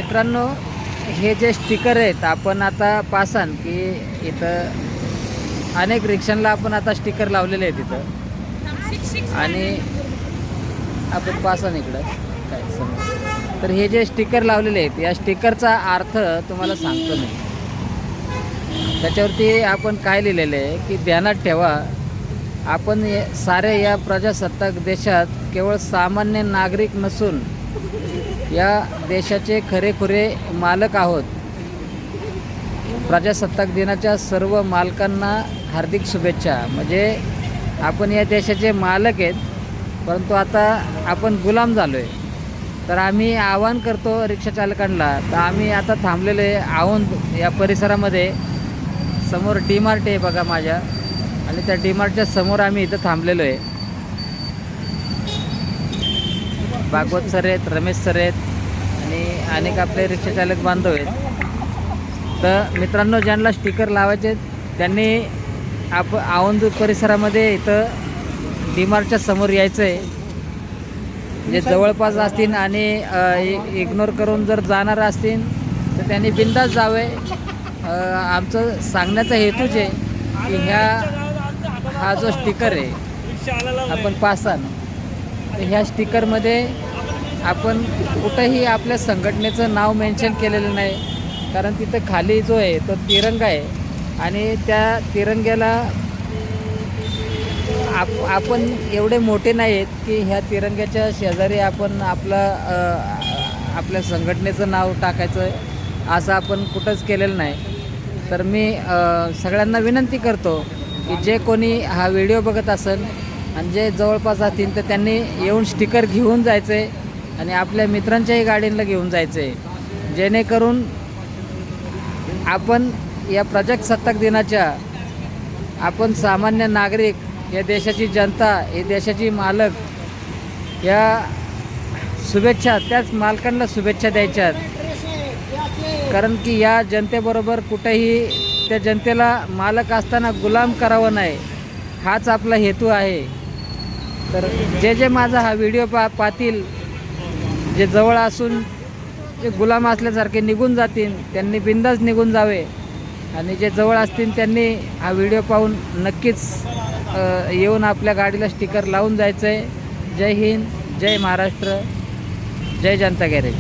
मित्रांनो, हे जे स्टिकर आहेत आपण आता पाहसान की इथं अनेक रिक्षांना आपण आता स्टिकर लावलेले आहेत इथं, आणि आपण पाहसान इकडं काय समोर. तर हे जे स्टिकर लावलेले आहेत, या स्टिकरचा अर्थ तुम्हाला सांगतो मी. त्याच्यावरती आपण काय लिहिलेलं आहे की ध्यानात ठेवा, आपण साऱ्या या प्रजासत्ताक देशात केवळ सामान्य नागरिक नसून या देशाचे खरेखुरे मालक आहोत. प्रजासत्ताक दिनाच्या सर्व मालकांना हार्दिक शुभेच्छा. म्हणजे आपण या देशाचे मालक आहेत, परंतु आता आपण गुलाम झालो आहे. तर आम्ही आवाहन करतो रिक्षाचालकांना. तर आम्ही आता थांबलेलो आहे औंध या परिसरामध्ये. समोर डी-मार्ट आहे बघा माझ्या, आणि त्या डी-मार्टच्या समोर आम्ही इथं थांबलेलो आहे. भागवत सर आहेत, रमेश सर आहेत, आणि अनेक आपले रिक्षाचालक बांधव आहेत. तर मित्रांनो, ज्यांना स्टिकर लावायचे त्यांनी औंध परिसरामध्ये इथं डी-मार्टच्या समोर यायचं आहे. जे जवळपास असतील आणि इग्नोर करून जर जाणार असतील तर त्यांनी बिनधास्त जावे. आमचं सांगण्याचा हेतूच आहे की हा जो स्टिकर आहे आपण पाहसान, तर ह्या स्टिकरमध्ये आपण कुठंही आपल्या संघटनेचं नाव मेन्शन केलेलं नाही. कारण तिथं खाली जो आहे तो तिरंगा आहे, आणि त्या तिरंग्याला आपण एवढे मोठे नाही आहेत की ह्या तिरंग्याच्या शेजारी आपण आपल्या संघटनेचं नाव टाकायचं, असं आपण कुठंच केलेलं नाही. तर मी सगळ्यांना विनंती करतो की जे कोणी हा व्हिडिओ बघत असेल आणि जे जवळपास असतील तर त्यांनी येऊन स्टिकर घेऊन जायचं आहे, आणि आपल्या मित्रांच्याही गाडींना घेऊन जायचं आहे, जेणेकरून आपण या प्रजासत्ताक दिनाच्या आपण सामान्य नागरिक, या देशाची जनता, या देशाची मालक, या शुभेच्छा त्याच मालकांना शुभेच्छा द्यायच्यात. कारण की या जनतेबरोबर कुठेही त्या जनतेला मालक असताना गुलाम करावं नाही, हाच आपला हेतू आहे. तर जे माझा हा व्हिडिओ पाहतील, जे जवळ असून जे गुलाम असल्यासारखे निघून जातील त्यांनी बिनधास्त निघून जावे, आणि जे जवळ असतील त्यांनी हा व्हिडिओ पाहून नक्कीच येऊन आपल्या गाडीला स्टिकर लावून जायचं आहे. जय हिंद, जय महाराष्ट्र, जय जनता गॅरेज.